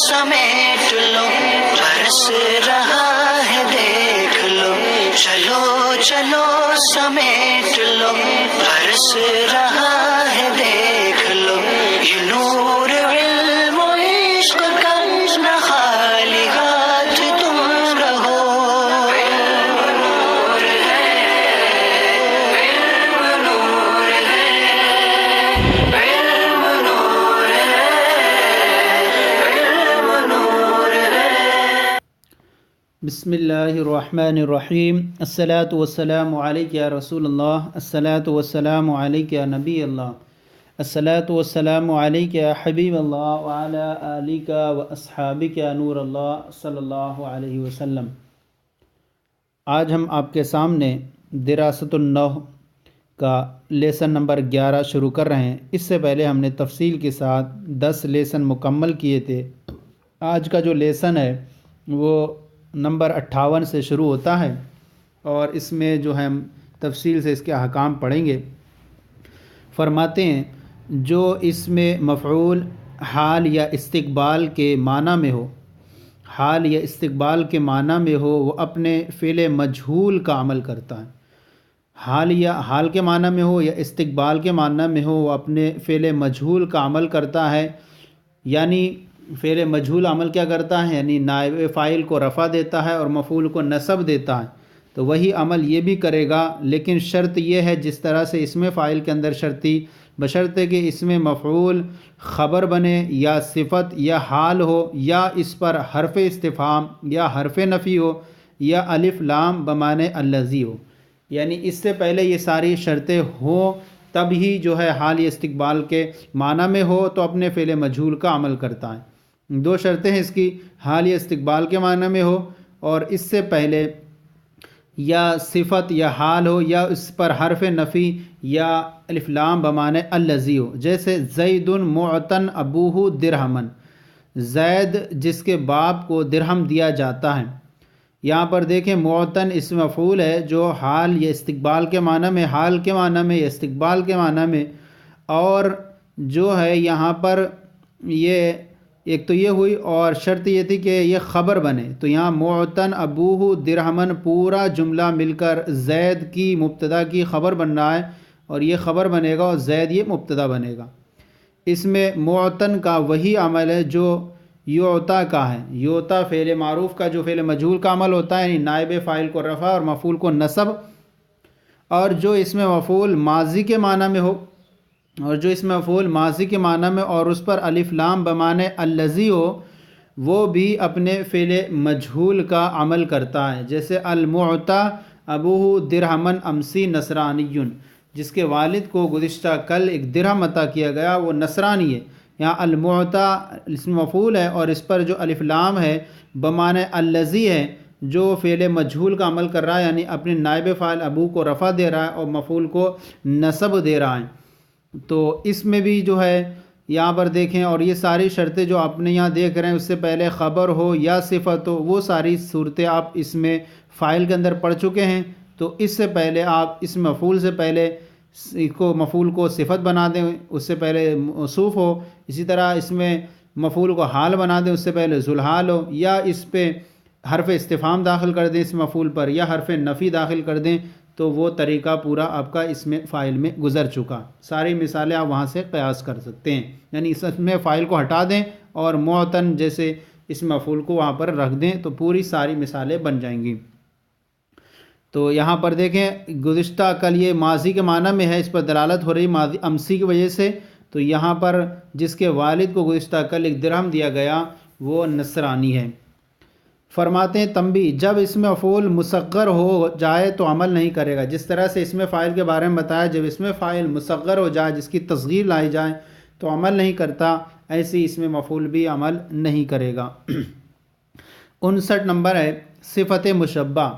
سمیٹ لو، برس رہا ہے دیکھ لو، چلو چلو سمیٹ لو، برس رہا ہے دیکھ لو، یہ نور علم و عشق کا نہ خالی ہاتھ تم رہو۔ علم نور ہے، علم نور ہے، علم نور ہے، علم نور ہے۔ بسم اللہ الرحمن الرحیم۔ الصلاۃ والسلام علیک یا رسول اللہ، الصلاۃ والسلام علیک یا نبی اللہ، الصلاۃ والسلام علیک یا حبیب اللہ وعلی آلک و اصحابک یا نور اللہ صلی اللہ علیہ وسلم۔ آج ہم آپ کے سامنے دراست النحو کا لیسن نمبر 11 شروع کر رہے ہیں۔ اس سے پہلے ہم نے تفصیل کے ساتھ 10 لیسن مکمل کیے تھے۔ آج کا جو لیسن ہے وہ نمبر 58 سے شروع ہوتا ہے، اور اس میں جو ہم تفصیل سے اس کے احکام پڑھیں گے۔ فرماتے ہیں جو اس میں مفعول حال یا استقبال کے معنی میں ہو، حال یا استقبال کے معنی میں ہو، وہ اپنے فعل مجہول کا عمل کرتا ہے۔ حال کے معنی میں ہو یا استقبال کے معنی میں ہو، وہ اپنے فعل مجہول کا عمل کرتا ہے۔ یعنی فعل مجہول عمل کیا کرتا ہے؟ یعنی نائب فاعل کو رفع دیتا ہے اور مفعول کو نصب دیتا ہے، تو وہی عمل یہ بھی کرے گا، لیکن شرط یہ ہے جس طرح سے اسم فاعل کے اندر شرطی، بشرطے کہ اس میں مفعول خبر بنے یا صفت یا حال ہو، یا اس پر حرف استفہام یا حرف نفی ہو، یا الف لام بمعنی الذی ہو۔ یعنی اس سے پہلے یہ ساری شرطیں ہوں تب ہی جو ہے حال یا استقبال کے معنی میں ہو تو اپنے فعل مجہول کا عمل کرتا ہے۔ 2 شرطیں ہیں اس کی، حال یا استقبال کے معنی میں ہو، اور اس سے پہلے یا صفت یا حال ہو، یا اس پر حرف نفی یا الف لام بمعنی الذی ہو۔ جیسے زید معطن ابوہ درہمن، زید جس کے باپ کو درہم دیا جاتا ہے۔ یہاں پر دیکھیں معطن اسم مفعول ہے جو حال یا استقبال کے معنی میں، حال کے معنی میں یا استقبال کے معنی میں، اور جو ہے یہاں پر یہ ایک تو یہ ہوئی، اور شرط یہ تھی کہ یہ خبر بنے، تو یہاں معطن ابوہ درہمن پورا جملہ مل کر زید کی مبتدا کی خبر بن رہا ہے، اور یہ خبر بنے گا اور زید یہ مبتدا بنے گا۔ اس میں معطن کا وہی عمل ہے جو یعطا کا ہے۔ یعطا فعل معروف کا جو فعل مجہول کا عمل ہوتا ہے، یعنی نائب فاعل کو رفع اور مفعول کو نصب، اور جو اس میں مفعول ماضی کے معنی میں ہو، اور جو اس میں مفعول ماضی کے معنی میں اور اس پر الف لام بمعنی الذی ہو، وہ بھی اپنے فعل مجہول کا عمل کرتا ہے۔ جیسے المعطی ابوہ درہمن امسی نصرانی، جس کے والد کو گزشتہ کل ایک درہم عطا کیا گیا وہ نصرانی ہے۔ یہاں المعطی اسم مفعول ہے اور اس پر جو الف لام ہے بمعنی الذی ہے، جو فعل مجہول کا عمل کر رہا ہے، یعنی اپنے نائب فاعل ابو کو رفع دے رہا ہے اور مفعول کو نصب دے رہا ہے۔ تو اس میں بھی جو ہے یہاں پر دیکھیں، اور یہ ساری شرطیں جو آپ نے یہاں دیکھ رہے ہیں، اس سے پہلے خبر ہو یا صفت ہو، وہ ساری صورتیں آپ اس میں فاعل کے اندر پڑھ چکے ہیں۔ تو اس سے پہلے آپ اس مفعول سے پہلے مفعول کو صفت بنا دیں، اس سے پہلے موصوف ہو، اسی طرح اس میں مفعول کو حال بنا دیں، اس سے پہلے ذوالحال ہو، یا اس پہ حرف استفہام داخل کر دیں اس مفعول پر، یا حرف نفی داخل کر دیں، تو وہ طریقہ پورا آپ کا اس میں فاعل میں گزر چکا۔ ساری مثالیں آپ وہاں سے قیاس کر سکتے ہیں، یعنی اس میں فاعل کو ہٹا دیں اور معطن جیسے اس مفعول کو وہاں پر رکھ دیں تو پوری ساری مثالیں بن جائیں گی۔ تو یہاں پر دیکھیں گزشتہ کل یہ ماضی کے معنی میں ہے، اس پر دلالت ہو رہی ماضی امسی کی وجہ سے، تو یہاں پر جس کے والد کو گزشتہ کل ایک درہم دیا گیا وہ نصرانی ہے۔ فرماتے ہیں تنبیہ، جب اس میں مفعول مصغر ہو جائے تو عمل نہیں کرے گا۔ جس طرح سے اس میں فاعل کے بارے میں بتایا، جب اس میں فاعل مصغر ہو جائے، جس کی تصغیر لائی جائے تو عمل نہیں کرتا، ایسی اس میں مفعول بھی عمل نہیں کرے گا۔ 59 نمبر ہے صفت مشبہ۔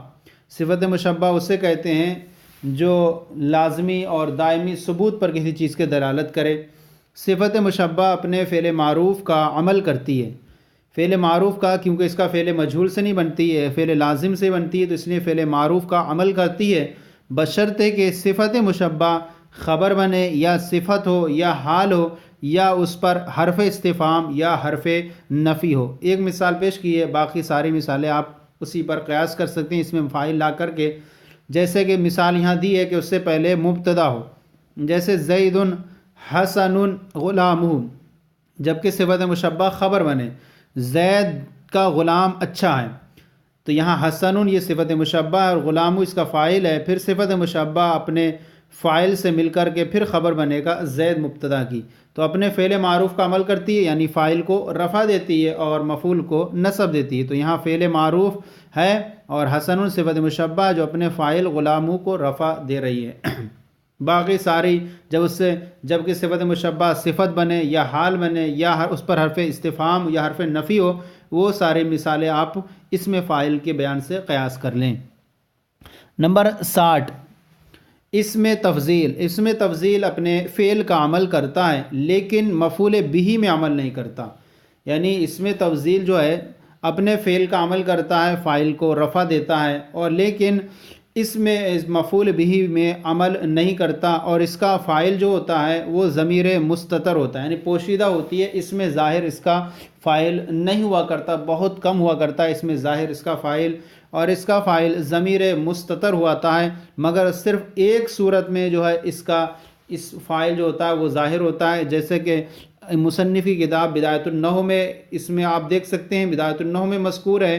صفت مشبہ اسے کہتے ہیں جو لازمی اور دائمی ثبوت پر کسی چیز کے دلالت کرے۔ صفت مشبہ اپنے فعل معروف کا عمل کرتی ہے۔ فعل معروف کا، کیونکہ اس کا فعل مجہول سے نہیں بنتی ہے، فعل لازم سے بنتی ہے، تو اس لیے فعل معروف کا عمل کرتی ہے، بشرطے کہ صفت مشبہ خبر بنے یا صفت ہو یا حال ہو یا اس پر حرف استفہام یا حرف نفی ہو۔ ایک مثال پیش کی ہے، باقی ساری مثالیں آپ اسی پر قیاس کر سکتے ہیں اس میں فاعل لا کر کے۔ جیسے کہ مثال یہاں دی ہے کہ اس سے پہلے مبتدا ہو، جیسے زید حسن غلامہ، جبکہ صفت مشبہ خبر بنے، زید کا غلام اچھا ہے، تو یہاں حسن یہ صفت مشبہ ہے اور غلام اس کا فاعل ہے، پھر صفت مشبہ اپنے فاعل سے مل کر کے پھر خبر بنے گا زید مبتدا کی، تو اپنے فعل معروف کا عمل کرتی ہے، یعنی فاعل کو رفع دیتی ہے اور مفعول کو نصب دیتی ہے۔ تو یہاں فعل معروف ہے اور حسن صفت مشبہ جو اپنے فاعل غلاموں کو رفع دے رہی ہے۔ باقی ساری جبکہ صفت مشبہ صفت بنے یا حال بنے یا اس پر حرف استفہام یا حرف نفی ہو، وہ ساری مثالیں آپ اس میں فاعل کے بیان سے قیاس کر لیں۔ نمبر 60، اس میں تفضیل اپنے فعل کا عمل کرتا ہے لیکن مفعول بہ میں عمل نہیں کرتا، یعنی اس میں تفضیل جو ہے اپنے فعل کا عمل کرتا ہے، فاعل کو رفع دیتا ہے، اور لیکن اس میں مفعول بہ میں عمل نہیں کرتا، اور اس کا فاعل جو ہوتا ہے وہ ضمیر مستتر ہوتا ہے، یعنی پوشیدہ ہوتی ہے، اس میں ظاہر اس کا فاعل نہیں ہوا کرتا، بہت کم ہوا کرتا ہے اس میں ظاہر اس کا فاعل، اور اس کا فاعل ضمیر مستتر ہواتا ہے، مگر صرف ایک صورت میں جو ہے اس فاعل جو ہوتا ہے وہ ظاہر ہوتا ہے، جیسے کہ مصنف کی کتاب بدایۃ النحو میں اس میں آپ دیکھ سکتے ہیں، بدایۃ النحو میں مذکور ہے،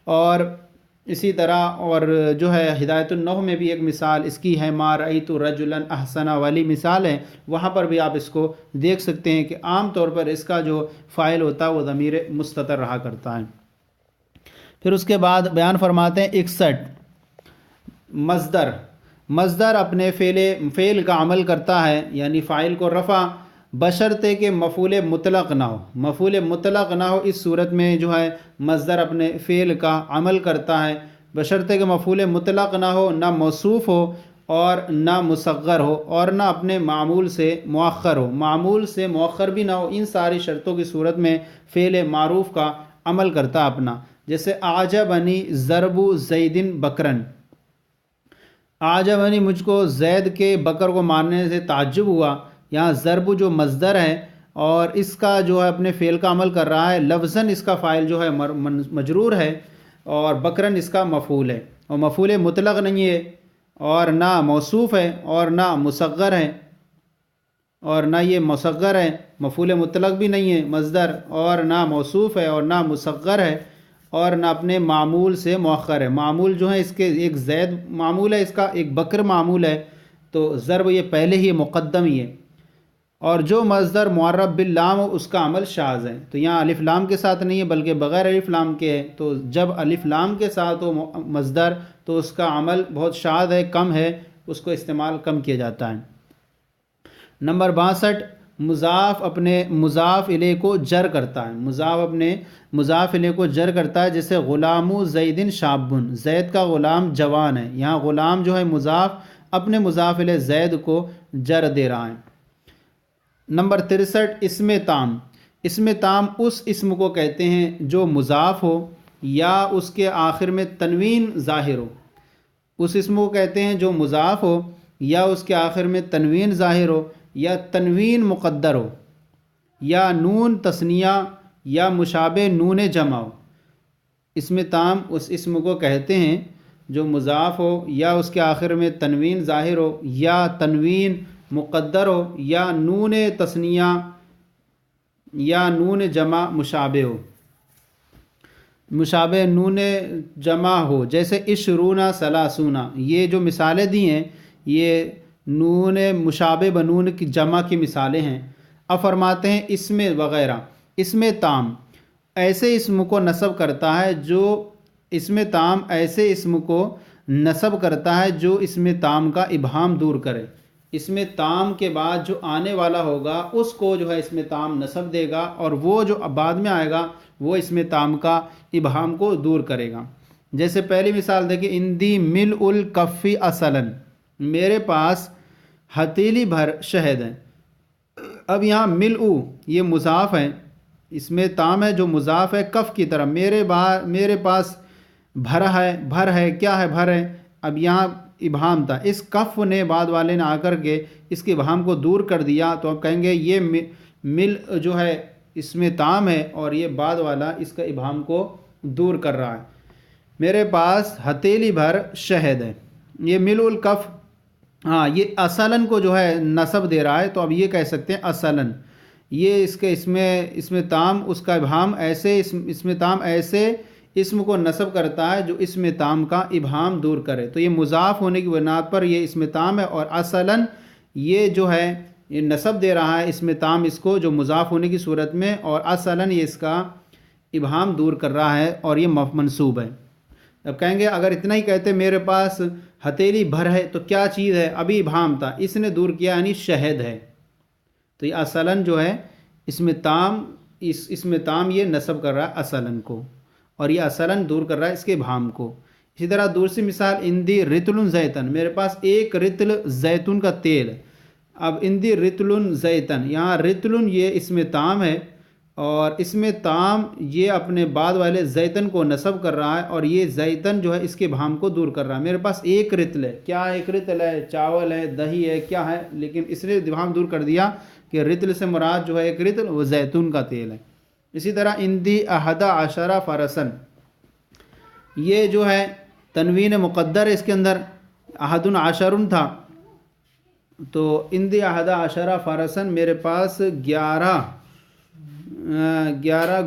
اور اسی طرح اور جو ہے ہدایۃ النحو میں بھی ایک مثال اس کی ہے، ما رأیت رجلا احسن والی مثال ہے، وہاں پر بھی آپ اس کو دیکھ سکتے ہیں کہ عام طور پر اس کا جو فاعل ہوتا ہے وہ ضمیر مستتر رہا کرتا ہے۔ پھر اس کے بعد بیان فرماتے ہیں 61، مصدر اپنے فعل کا عمل کرتا ہے، یعنی فاعل کو رفع، بشرطے کہ مفعول مطلق نہ ہو، اس صورت میں جو ہے مصدر اپنے فعل کا عمل کرتا ہے، بشرطے کہ مفعول مطلق نہ ہو، نہ موصوف ہو اور نہ مصغر ہو، اور نہ اپنے معمول سے مؤخر ہو، معمول سے مؤخر بھی نہ ہو، ان ساری شرطوں کی صورت میں فعل معروف کا عمل کرتا اپنا۔ جیسے اعجبنی ضرب زید بکرن، اعجبنی مجھ کو زید کے بکر کو مارنے سے تعجب ہوا، یہاں ضرب جو مصدر ہے اور اس کا جو ہے اپنے فعل کا عمل کر رہا ہے، لفظاً اس کا فاعل جو ہے مجرور ہے اور بکرن اس کا مفعول ہے، اور مفعول مطلق نہیں ہے اور نہ موصوف ہے اور نہ مصغر ہے، اور نہ یہ مصغر ہے، مفعول مطلق بھی نہیں ہے مصدر، اور نہ موصوف ہے اور نہ مصغر ہے، اور نہ اپنے معمول سے مؤخر ہے۔ معمول جو ہے اس کے ایک زید معمول ہے، اس کا ایک بکر معمول ہے، تو ضرب یہ پہلے ہی مقدم ہی ہے، اور جو مصدر معرب باللام ہو اس کا عمل شاذ ہے۔ تو یہاں الف لام کے ساتھ نہیں ہے بلکہ بغیر الف لام کے ہے، تو جب الف لام کے ساتھ ہو مصدر تو اس کا عمل بہت شاذ ہے، کم ہے، اس کو استعمال کم کیا جاتا ہے۔ نمبر 62، مضاف اپنے مضاف الیہ کو جر کرتا ہے، مضاف اپنے مضاف الیہ کو جر کرتا ہے، جیسے غلام زید شابن، زید کا غلام جوان ہے، یہاں غلام جو ہے مضاف اپنے مضاف الیہ زید کو جر دے رہا ہے۔ نمبر 63، اسم تام اس اسم کو کہتے ہیں جو مضاف ہو یا اس کے آخر میں تنوین ظاہر ہو، اس اسم کو کہتے ہیں جو مضاف ہو یا اس کے آخر میں تنوین ظاہر ہو یا تنوین مقدر ہو یا نون تثنیہ یا مشابہ نون جمع ہو۔ اسم تام اس اسم کو کہتے ہیں جو مضاف ہو یا اس کے آخر میں تنوین ظاہر ہو یا تنوین مقدر ہو یا نون تثنیہ یا نون جمع مشابہ ہو، مشابہ نون جمع ہو، جیسے عشرون ثلاثون، یہ جو مثالیں دی ہیں یہ نون مشابہ بنون کی جمع کی مثالیں ہیں۔ اب فرماتے ہیں اسم وغیرہ، اسم تام ایسے اسم کو نصب کرتا ہے جو اسم تام ایسے اسم کو نصب کرتا ہے جو اسم تام کا ابہام دور کرے، اسم تام کے بعد جو آنے والا ہوگا اس کو جو ہے اسم تام نصب دے گا، اور وہ جو بعد میں آئے گا وہ اسم تام کا ابہام کو دور کرے گا۔ جیسے پہلی مثال دیکھیں، اندی ملء الکفی اصلاً، میرے پاس ہتیلی بھر شہد ہے۔ اب یہاں ملء یہ مضاف ہے، اسم تام ہے جو مضاف ہے کف کی طرف، میرے پاس بھر ہے، کیا ہے بھر ہے، اب یہاں ابہام تھا، اس کف نے بعد والے نے آ کر کے اس کے ابہام کو دور کر دیا، تو اب کہیں گے یہ مل جو ہے اس میں تام ہے اور یہ بعد والا اس کا ابہام کو دور کر رہا ہے۔ میرے پاس ہتھیلی بھر شہد ہے، یہ ملء الکف، ہاں یہ اصلاً کو جو ہے نصب دے رہا ہے، تو اب یہ کہہ سکتے ہیں اصلاً، یہ اس میں تام اس کا ابہام ایسے اس میں تام ایسے اسم کو نصب کرتا ہے جو اسم تام کا ابہام دور کرے، تو یہ مضاف ہونے کی بنیاد پر یہ اسم تام ہے، اور اصلاً یہ جو ہے یہ نصب دے رہا ہے اسم تام اس کو جو مضاف ہونے کی صورت میں، اور اصلاً یہ اس کا ابہام دور کر رہا ہے اور یہ منصوب ہے۔ اب کہیں گے اگر اتنا ہی کہتے میرے پاس ہتھیلی بھر ہے تو کیا چیز ہے، ابھی ابہام تھا، اس نے دور کیا یعنی شہد ہے، تو یہ اصلاً جو ہے اسم تام یہ نصب کر رہا ہے اصلاً کو، اور یہ اصلاً دور کر رہا ہے اس کے ابہام کو۔ اسی طرح دوسری مثال اندی رتل زیتن، میرے پاس ایک رتل زیتون کا تیل، اب اندی رتل زیتن، یہاں رتل یہ اسم تام ہے اور اسم تام یہ اپنے بعد والے زیتن کو نصب کر رہا ہے، اور یہ زیتن جو ہے اس کے ابہام کو دور کر رہا ہے۔ میرے پاس ایک رتل ہے، کیا ایک رتل ہے، چاول ہے، دہی ہے، کیا ہے، لیکن اس نے ابہام دور کر دیا کہ رتل سے مراد جو ہے ایک رتل وہ زیتون کا تیل ہے۔ اسی طرح اندی احد عشرہ فرسن، یہ جو ہے تنوین مقدر ہے، اس کے اندر احد عشر تھا، تو اندی احد عشرہ فرسن، میرے پاس 11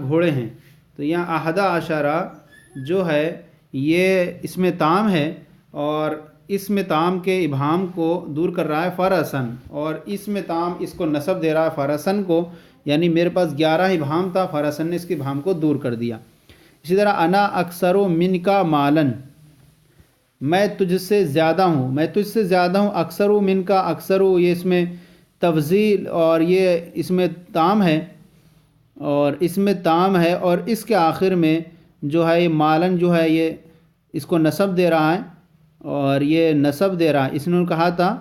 گھوڑے ہیں، تو یہاں احد عشرہ جو ہے یہ اسم تام ہے اور اسم تام کے ابہام کو دور کر رہا ہے فرسن، اور اسم تام اس کو نصب دے رہا ہے فرسن کو، یعنی میرے پاس 11 ابہام تھا، فرسن نے اس کے ابہام کو دور کر دیا۔ اسی طرح انا اکثر من کا مالن، میں تجھ سے زیادہ ہوں، میں تجھ سے زیادہ ہوں، اکثر من کا، اکثر یہ اس میں تفضیل اور یہ اس میں تام ہے، اور اس میں تام ہے، اور اس کے آخر میں جو ہے یہ مالن جو ہے یہ اس کو نصب دے رہا ہے، اور یہ نصب دے رہا ہے، اس نے کہا تھا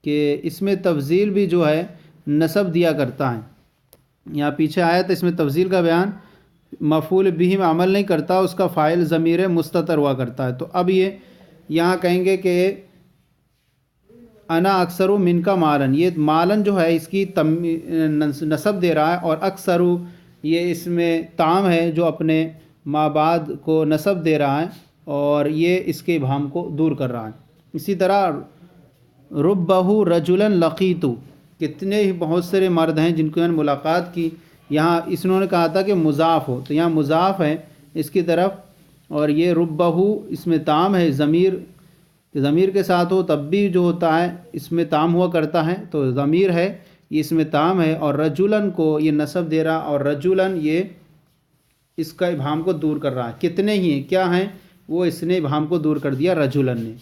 کہ اس میں تفضیل بھی جو ہے نصب دیا کرتا ہے، یہاں پیچھے آیا تو اس میں تفضیل کا بیان مفعول بھی میں عمل نہیں کرتا، اس کا فاعل ضمیر مستتر ہوا کرتا ہے، تو اب یہ یہاں کہیں گے کہ انا اکثر من کا مالن، یہ مالن جو ہے اس کی نصب دے رہا ہے، اور اکثر یہ اس میں تام ہے جو اپنے ما بعد کو نصب دے رہا ہے اور یہ اس کے ابہام کو دور کر رہا ہے۔ اسی طرح ربہ رجلا لقیتو، کتنے ہی بہت سارے مرد ہیں جن کو میں نے ملاقات کی، یہاں اس نے کہا تھا کہ مضاف ہو، تو یہاں مضاف ہے اس کی طرف، اور یہ ربہ اس میں تام ہے، ضمیر کے ساتھ ہو تب بھی جو ہوتا ہے اس میں تام ہوا کرتا ہے، تو ضمیر ہے یہ اس میں تام ہے، اور رجلن کو یہ نصب دے رہا، اور رجلن یہ اس کا ابہام کو دور کر رہا ہے، کتنے ہی ہیں، کیا ہیں وہ، اس نے ابہام کو دور کر دیا رجلن نے۔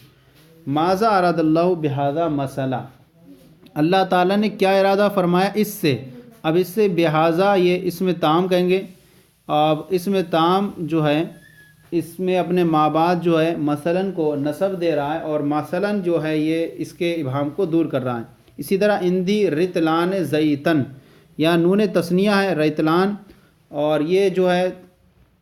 ماذا اراد اللہ بہذا مسئلہ، اللہ تعالیٰ نے کیا ارادہ فرمایا اس سے، اب اس سے بہذا یہ اس میں تام کہیں گے، اب اس میں تام جو ہے اس میں اپنے ما بعد جو ہے مثلاً کو نصب دے رہا ہے، اور مثلاً جو ہے یہ اس کے ابہام کو دور کر رہا ہے۔ اسی طرح اندی رتلان زیتن، یا نون تثنیہ ہے ریتلان، اور یہ جو ہے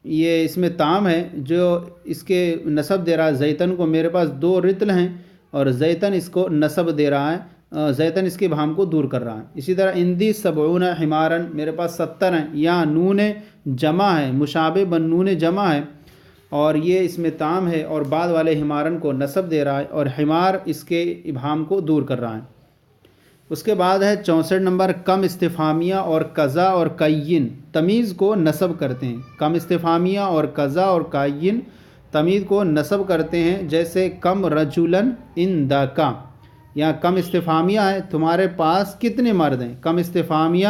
یہ اس میں تام ہے جو اس کے نصب دے رہا ہے زیتن کو، میرے پاس 2 رتل ہیں اور زیتن اس کو نصب دے رہا ہے، زیتن اس کے ابہام کو دور کر رہا ہے۔ اسی طرح اندی 70 حمارن، میرے پاس 70 ہیں، یہاں نون جمع ہے، مشابہ بن نون جمع ہے، اور یہ اس میں تام ہے اور بعد والے حمارن کو نصب دے رہا ہے، اور حمار اس کے ابہام کو دور کر رہا ہے۔ اس کے بعد ہے 64 نمبر کم استفہامیہ اور قضا اور کین، تمیز کو نصب کرتے ہیں، کم استفہامیہ اور قضا اور کین تمیز کو نصب کرتے ہیں، جیسے کم رجلن عندک، یہاں کم استفہامیہ ہے، تمہارے پاس کتنے مرد ہیں، کم استفہامیہ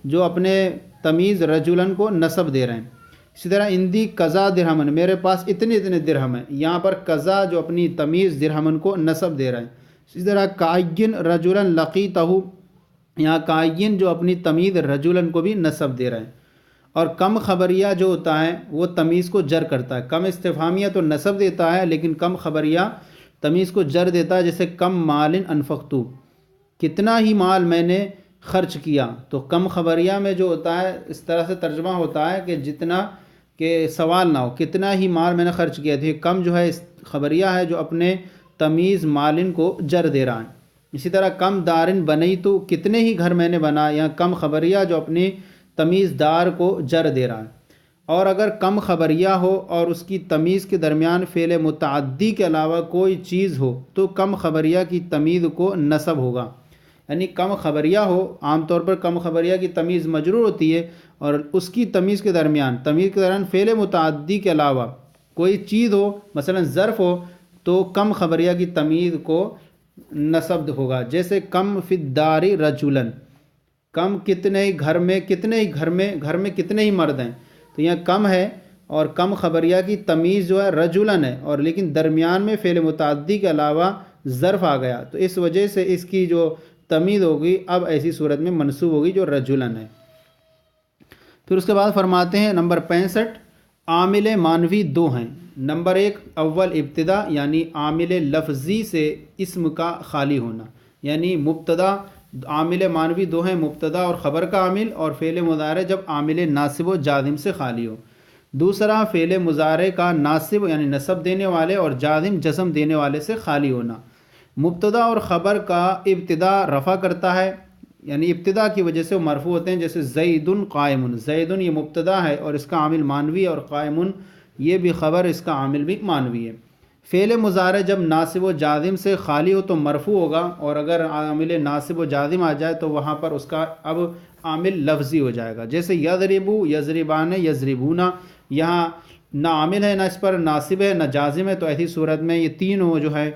جو اپنے تمیز رجلن کو نصب دے رہے ہیں۔ اسی طرح اندی قضا درہمن، میرے پاس اتنے درہم ہیں، یہاں پر قضا جو اپنی تمیز درہمن کو نصب دے رہے ہیں۔ اسی طرح کائین رجلا لقیتہ، یہاں کائین جو اپنی تمیز رجلن کو بھی نصب دے رہے ہیں۔ اور کم خبریہ جو ہوتا ہے وہ تمیز کو جر کرتا ہے، کم استفہامیہ تو نصب دیتا ہے لیکن کم خبریہ تمیز کو جر دیتا ہے، جیسے کم مال انفقتو، کتنا ہی مال میں نے خرچ کیا، تو کم خبریہ میں جو ہوتا ہے اس طرح سے ترجمہ ہوتا ہے کہ جتنا کہ سوال نہ ہو، کتنا ہی مال میں نے خرچ کیا تھا، کم جو ہے خبریہ ہے جو اپنے تمیز مالن کو جر دے رہا ہے۔ اسی طرح کم دارن بنئی تو کتنے ہی گھر میں نے بنا، یہاں کم خبریہ جو اپنی تمیز دار کو جر دے رہا ہے۔ اور اگر کم خبریہ ہو اور اس کی تمیز کے درمیان فعل متعدی کے علاوہ کوئی چیز ہو تو کم خبریہ کی تمیز کو نصب ہوگا۔ یعنی کم خبریہ ہو، عام طور پر کم خبریہ کی تمیز مجرور ہوتی ہے، اور اس کی تمیز کے درمیان فعل متعدی کے علاوہ کوئی چیز ہو، مثلا ظرف ہو، تو کم خبریہ کی تمیز کو نصب ہوگا۔ جیسے کم فی الدار رجلا، کم کتنے ہی گھر میں کتنے ہی مرد ہیں، تو یہاں کم ہے اور کم خبریہ کی تمیز جو ہے رجلن ہے، اور لیکن درمیان میں فعل متعدی کے علاوہ ظرف آ گیا، تو اس وجہ سے اس کی جو تمیز ہوگی اب ایسی صورت میں منصوب ہوگی جو رجلن ہے۔ پھر اس کے بعد فرماتے ہیں نمبر 65، عامل معنوی دو ہیں۔ نمبر 1، اول ابتدا، یعنی عامل لفظی سے اسم کا خالی ہونا، یعنی مبتدا، عامل معنوی دو ہیں، مبتدا اور خبر کا عامل، اور فعل مضارع جب عامل ناصب و جازم سے خالی ہو۔ دوسرا، فعل مضارع کا ناصب یعنی نصب دینے والے اور جازم جزم دینے والے سے خالی ہونا۔ مبتدا اور خبر کا ابتدا رفع کرتا ہے، یعنی ابتدا کی وجہ سے وہ مرفوع ہوتے ہیں، جیسے زید قائم، زید یہ مبتدا ہے اور اس کا عامل معنوی، اور قائم یہ بھی خبر، اس کا عامل بھی معنوی ہے۔ فعل مضارع جب ناصب و جازم سے خالی ہو تو مرفوع ہوگا، اور اگر عامل ناصب و جازم آ جائے تو وہاں پر اس کا اب عامل لفظی ہو جائے گا۔ جیسے یضربو، یضربان، یضربونا، یہاں نہ عامل ہے، نہ اس پر ناصب ہے، نہ جازم ہے، تو ایسی صورت میں یہ تینوں جو ہے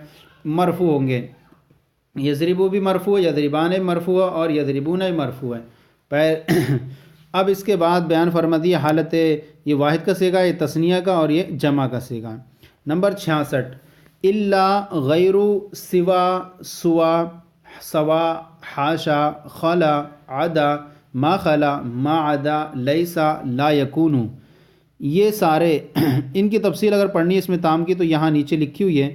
مرفوع ہوں گے۔ یضربو بھی مرفوع، یضربان مرفوع اور یضربون مرفوع ہے۔ اب اس کے بعد بیان فرما دیا حالت یہ واحد کا صیغہ، یہ تثنیہ کا، اور یہ جمع کا صیغہ۔ نمبر 66، الا، غیر، سوا، سوا، سوا، حاشا، خلا، عدا، ما خلا، ما عدا، لیسا، لا یکون، یہ سارے ان کی تفصیل اگر پڑھنی ہے اس میں تام کی تو یہاں نیچے لکھی ہوئی ہے۔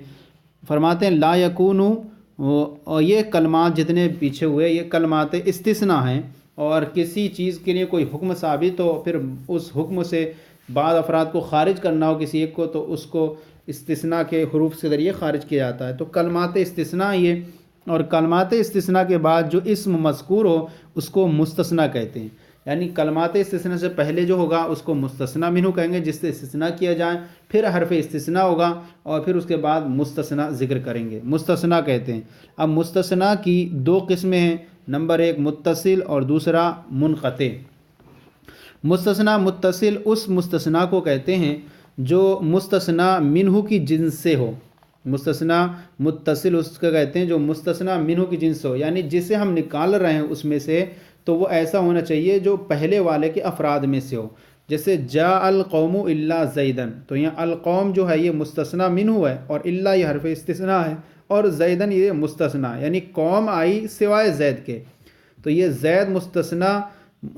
فرماتے ہیں لا یکون، اور یہ کلمات جتنے پیچھے ہوئے یہ کلمات استثناء ہیں، اور کسی چیز کے لیے کوئی حکم ثابت ہو، پھر اس حکم سے بعض افراد کو خارج کرنا ہو کسی ایک کو، تو اس کو استثناء کے حروف کے ذریعے خارج کیا جاتا ہے۔ تو کلمات استثناء یہ، اور کلمات استثناء کے بعد جو اسم مذکور ہو اس کو مستثنیٰ کہتے ہیں، یعنی کلمات استثناء سے پہلے جو ہوگا اس کو مستثنیٰ منہ کہیں گے، جس سے استثناء کیا جائے، پھر حرف استثناء ہوگا، اور پھر اس کے بعد مستثنیٰ ذکر کریں گے، مستثنیٰ کہتے ہیں۔ اب مستثنیٰ کی دو قسمیں ہیں، نمبر 1 متصل اور دوسرا منقطع۔ مستثنیٰ متصل اس مستثنیٰ کو کہتے ہیں جو مستثنیٰ منہ کی جنس سے ہو۔ مستثنیٰ متصل اس کا کہتے ہیں جو مستثنیٰ منہ کی جنس ہو، یعنی جسے ہم نکال رہے ہیں اس میں سے تو وہ ایسا ہونا چاہیے جو پہلے والے کے افراد میں سے ہو۔ جیسے جاء القوم الا زیدن، تو یہاں القوم جو ہے یہ مستثنیٰ منہ ہے، اور الا یہ حرف استثناء ہے، اور زیدن یہ مستثنیٰ، یعنی قوم آئی سوائے زید کے، تو یہ زید مستثنیٰ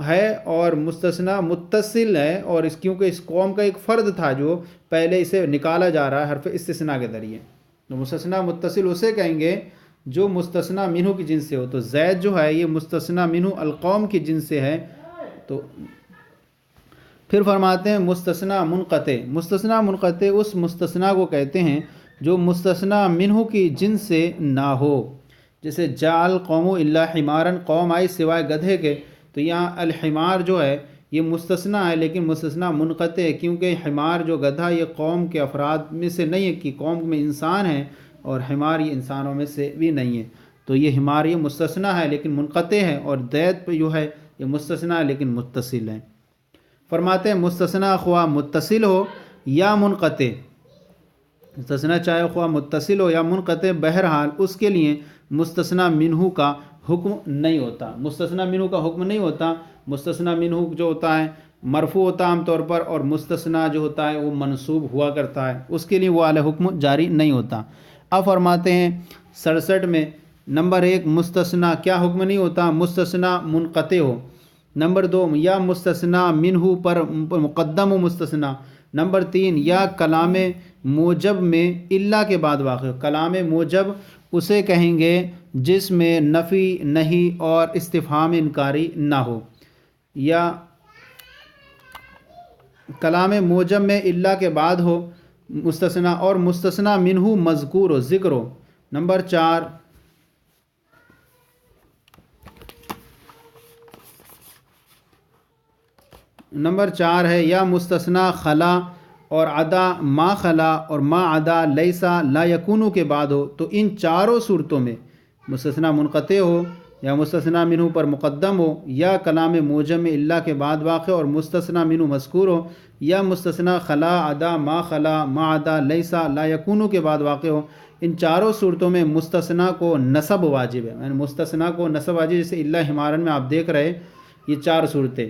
ہے اور مستثنیٰ متصل ہے، اور اس کیونکہ اس قوم کا ایک فرد تھا جو پہلے اسے نکالا جا رہا ہے حرف استثناء کے ذریعے، تو مستثنیٰ متصل اسے کہیں گے جو مستثنیٰ منہ کی جنس سے ہو۔ تو زید جو ہے یہ مستثنیٰ منہ القوم کی جنس سے ہے۔ تو پھر فرماتے ہیں مستثنیٰ منقطع۔ مستثنیٰ منقطع اس مستثنیٰ کو کہتے ہیں جو مستثنیٰ منہ کی جنس سے نہ ہو۔ جیسے جاء القوم الا حمارا، قوم آئی سوائے گدھے کے، تو یہاں الحمار جو ہے یہ مستثنیٰ ہے لیکن مستثنیٰ منقطع ہے، کیونکہ حمار جو گدھا یہ قوم کے افراد میں سے نہیں ہے، کہ قوم میں انسان ہیں اور حمار یہ انسانوں میں سے بھی نہیں ہے، تو یہ حمار یہ مستثنیٰ ہے لیکن منقطع ہے، اور زید پہ جو ہے یہ مستثنیٰ ہے لیکن متصل ہے۔ فرماتے ہیں مستثنیٰ خواہ متصل ہو یا منقطع، مستثنیٰ چاہے خواہ متصل ہو یا منقطع، بہرحال اس کے لیے مستثنیٰ منہ کا حکم نہیں ہوتا۔ مستثنیٰ منہ کا حکم نہیں ہوتا۔ مستثنیٰ منہ جو ہوتا ہے مرفوع ہوتا ہے عام طور پر، اور مستثنیٰ جو ہوتا ہے وہ منصوب ہوا کرتا ہے، اس کے لیے وہ اعلی حکم جاری نہیں ہوتا۔ اب فرماتے ہیں 67 میں نمبر 1 مستثنیٰ کیا حکم نہیں ہوتا؟ مستثنیٰ منقطع ہو۔ نمبر 2 یا مستثنیٰ منہ پر مقدم و مستثنیٰ۔ نمبر 3 یا کلام موجب میں الا کے بعد واقع ہو۔ کلام موجب اسے کہیں گے جس میں نفی نہیں اور استفہام انکاری نہ ہو، یا کلام موجب میں الا کے بعد ہو مستثنیٰ، اور مستثنیٰ منہ مذکور ہو، ذکر ہو۔ نمبر 4 نمبر 4 ہے یا مستثنا خلا اور عدا ما خلا اور ما عدا لیسا لا یکونو کے بعد ہو تو ان چاروں صورتوں میں مستثنا منقطع ہو یا مستثنا منہ پر مقدم ہو یا کلام موجم میں اللہ کے بعد واقع اور مستثنا منہ مذکور ہو یا مستثنا خلا عدا ما خلا ما عدا لیسا لا یکونو کے بعد واقع ہو، ان چاروں صورتوں میں مستثنا کو نصب واجب ہے، یعنی مستثنا کو نصب واجب، جیسے اللہ حمارن میں آپ دیکھ رہے یہ 4 صورتیں۔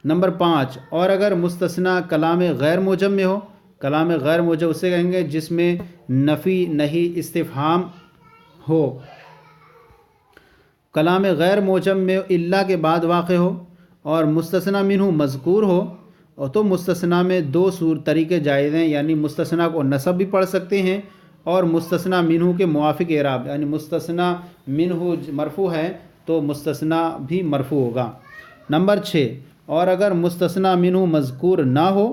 نمبر 5 اور اگر مستثنا کلام غیر موجم میں ہو، کلام غیر موجم اسے کہیں گے جس میں نفی نہی استفہام ہو، کلام غیر موجم میں اللہ کے بعد واقع ہو اور مستثنا منہ مذکور ہو، اور تو مستثنا میں 2 طریقے جائز ہیں، یعنی مستثنا کو نصب بھی پڑھ سکتے ہیں اور مستثنا منہ کے موافق اعراب، یعنی مستثنا منہ مرفوع ہے تو مستثنا بھی مرفوع ہوگا۔ نمبر 6 اور اگر مستثنا منہ مذکور نہ ہو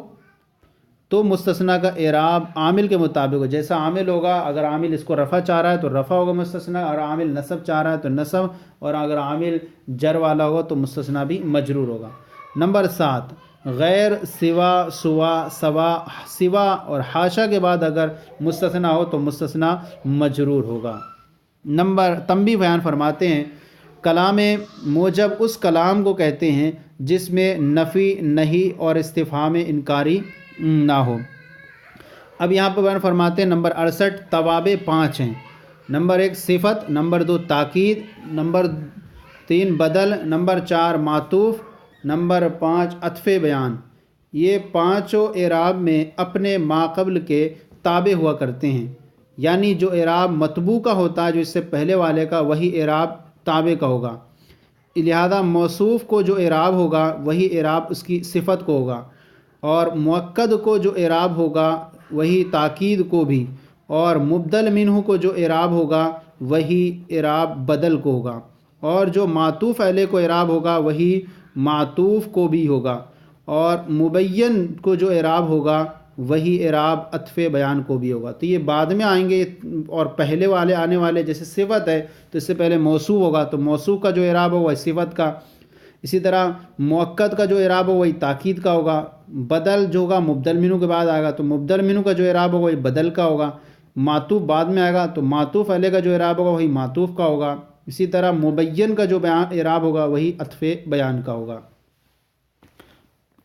تو مستثنا کا اعراب عامل کے مطابق ہو، جیسا عامل ہوگا، اگر عامل اس کو رفع چاہ رہا ہے تو رفع ہوگا مستثنا، اور عامل نصب چاہ رہا ہے تو نصب، اور اگر عامل جر والا ہوگا تو مستثنا بھی مجرور ہوگا۔ نمبر 7 غیر سوا سوا سوا سوا اور حاشا کے بعد اگر مستثنا ہو تو مستثنا مجرور ہوگا۔ نمبر تنبیہ بیان فرماتے ہیں، کلام موجب اس کلام کو کہتے ہیں جس میں نفی نہی اور استفہام انکاری نہ ہو۔ اب یہاں پر بیان فرماتے ہیں نمبر 68 توابع 5 ہیں۔ نمبر 1 صفت، نمبر 2 تاکید، نمبر 3 بدل، نمبر 4 معطوف، نمبر 5 عطف بیان۔ یہ 5 اعراب میں اپنے ما قبل کے تابع ہوا کرتے ہیں، یعنی جو اعراب مطبوع کا ہوتا ہے جو اس سے پہلے والے کا وہی اعراب تابع کا ہوگا، لہذا موصوف کو جو اعراب ہوگا وہی اعراب اس کی صفت کو ہوگا، اور مؤکد کو جو اعراب ہوگا وہی تاکید کو بھی، اور مبدل منہ کو جو اعراب ہوگا وہی اعراب بدل کو ہوگا، اور جو معطوف علیہ کو اعراب ہوگا وہی معطوف کو بھی ہوگا، اور مبین کو جو اعراب ہوگا وہی اعراب عطف بیان کو بھی ہوگا۔ تو یہ بعد میں آئیں گے، اور پہلے والے آنے والے جیسے صفت ہے تو اس سے پہلے موصوف ہوگا تو موصوف کا جو اعراب ہوگا وہی صفت کا، اسی طرح مؤکد کا جو اعراب ہوگا وہی تاکید کا ہوگا، بدل جو ہوگا مبدل منہ کے بعد آئے گا تو مبدل منہ کا جو اعراب ہوگا وہی بدل کا ہوگا، معطوف بعد میں آئے گا تو معطوف علیہ کا جو اعراب ہوگا وہی معطوف کا ہوگا، اسی طرح مبین کا جو اعراب ہوگا وہی عطف بیان کا ہوگا۔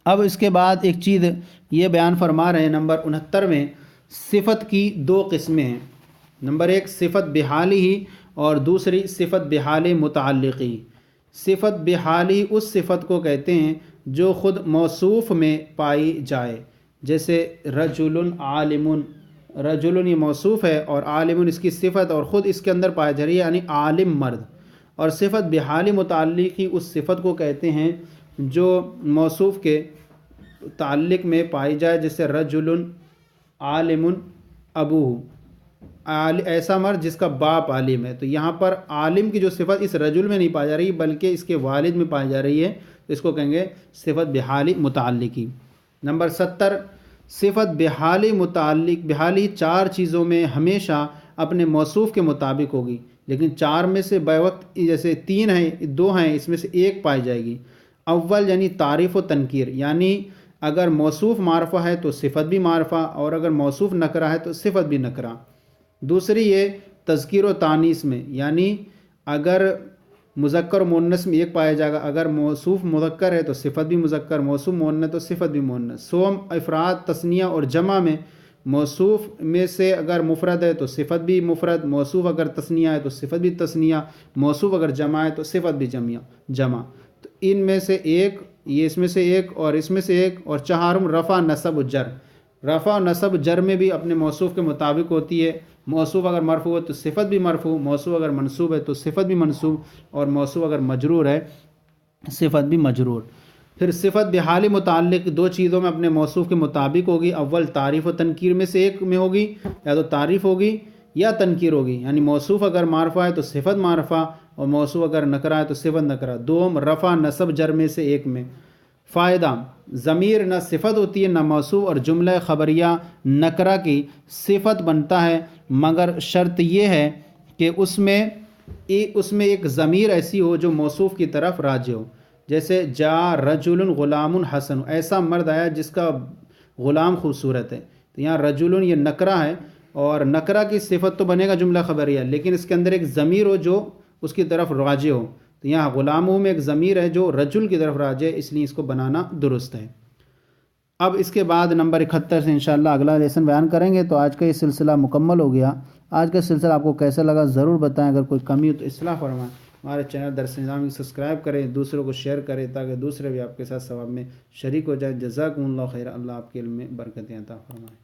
اب اس کے بعد ایک چیز یہ بیان فرما رہے ہیں نمبر 69 میں، صفت کی 2 قسمیں ہیں۔ نمبر 1 صفت بحالی ہی اور دوسری صفت بحال متعلقی۔ صفت بحالی اس صفت کو کہتے ہیں جو خود موصوف میں پائی جائے، جیسے رجل عالم، رجل یہ موصوف ہے اور عالم اس کی صفت اور خود اس کے اندر پائی جا رہی ہے، یعنی عالم مرد۔ اور صفت بحال متعلقی اس صفت کو کہتے ہیں جو موصوف کے تعلق میں پائی جائے، جیسے رجل عالم ابوہ، ایسا مرد جس کا باپ عالم ہے۔ تو یہاں پر عالم کی جو صفت اس رجل میں نہیں پائی جا رہی بلکہ اس کے والد میں پائی جا رہی ہے، تو اس کو کہیں گے صفت بحالی متعلقی۔ نمبر 70 صفت بحالی متعلق، بحالی 4 چیزوں میں ہمیشہ اپنے موصوف کے مطابق ہوگی، لیکن 4 میں سے بے وقت جیسے 3 ہیں 2 ہیں اس میں سے 1 پائی جائے گی۔ اول یعنی تعریف و تنکیر، یعنی اگر موصوف معرفہ ہے تو صفت بھی معرفہ، اور اگر موصوف نکرہ ہے تو صفت بھی نکرہ۔ دوسری یہ تذکیر و تانیث میں، یعنی اگر مذکر و مؤنث میں 1 پایا جائے گا، اگر موصوف مذکر ہے تو صفت بھی مذکر، موصوف مؤنث تو صفت بھی مؤنث۔ سوم افراد تثنیہ اور جمع میں موصوف میں سے اگر مفرد ہے تو صفت بھی مفرد، موصوف اگر تثنیہ ہے تو صفت بھی تثنیہ، موصوف اگر جمع ہے تو صفت بھی جمع۔ تو ان میں سے 1، یہ اس میں سے 1 اور اس میں سے 1، اور 4 رفع نصب و جر۔ رفع و نصب جر میں بھی اپنے موصوف کے مطابق ہوتی ہے، موصوف اگر مرفوع ہے تو صفت بھی مرفوع، موصوف اگر منصوب ہے تو صفت بھی منصوب، اور موصوف اگر مجرور ہے صفت بھی مجرور۔ پھر صفت بحال متعلق 2 چیزوں میں اپنے موصوف کے مطابق ہوگی، اول تعریف و تنکیر میں سے 1 میں ہوگی، یا تو تعریف ہوگی یا تنکیر ہوگی، یعنی موصوف اگر معرفہ ہے تو صفت معرفہ، اور موصوف اگر نکرہ ہے تو صفت نکرہ۔ 2 رفع نصب جر میں سے 1 میں۔ فائدہ، ضمیر نہ صفت ہوتی ہے نہ موصوف، اور جملہ خبریہ نکرہ کی صفت بنتا ہے، مگر شرط یہ ہے کہ اس میں ایک ضمیر ایسی ہو جو موصوف کی طرف راجع ہو۔ جیسے جا رجل غلام حسن، ایسا مرد آیا جس کا غلام خوبصورت ہے، تو یہاں رجل یہ نکرہ ہے، اور نکرہ کی صفت تو بنے گا جملہ خبریہ، لیکن اس کے اندر ایک ضمیر ہو جو اس کی طرف راجع ہو، تو یہاں غلاموں میں ایک ضمیر ہے جو رجل کی طرف راجع ہے، اس لیے اس کو بنانا درست ہے۔ اب اس کے بعد نمبر 71 سے انشاءاللہ اگلا لیسن بیان کریں گے۔ تو آج کا یہ سلسلہ مکمل ہو گیا۔ آج کا سلسلہ آپ کو کیسا لگا ضرور بتائیں، اگر کوئی کمی ہو تو اصلاح فرمائیں۔ ہمارے چینل درس نظام کو سبسکرائب کریں، دوسروں کو شیئر کریں تاکہ دوسرے بھی آپ کے ساتھ ثواب میں شریک ہو جائے۔ جزاکم اللہ خیر، اللہ آپ کے علم میں برکتیں عطا فرمائے۔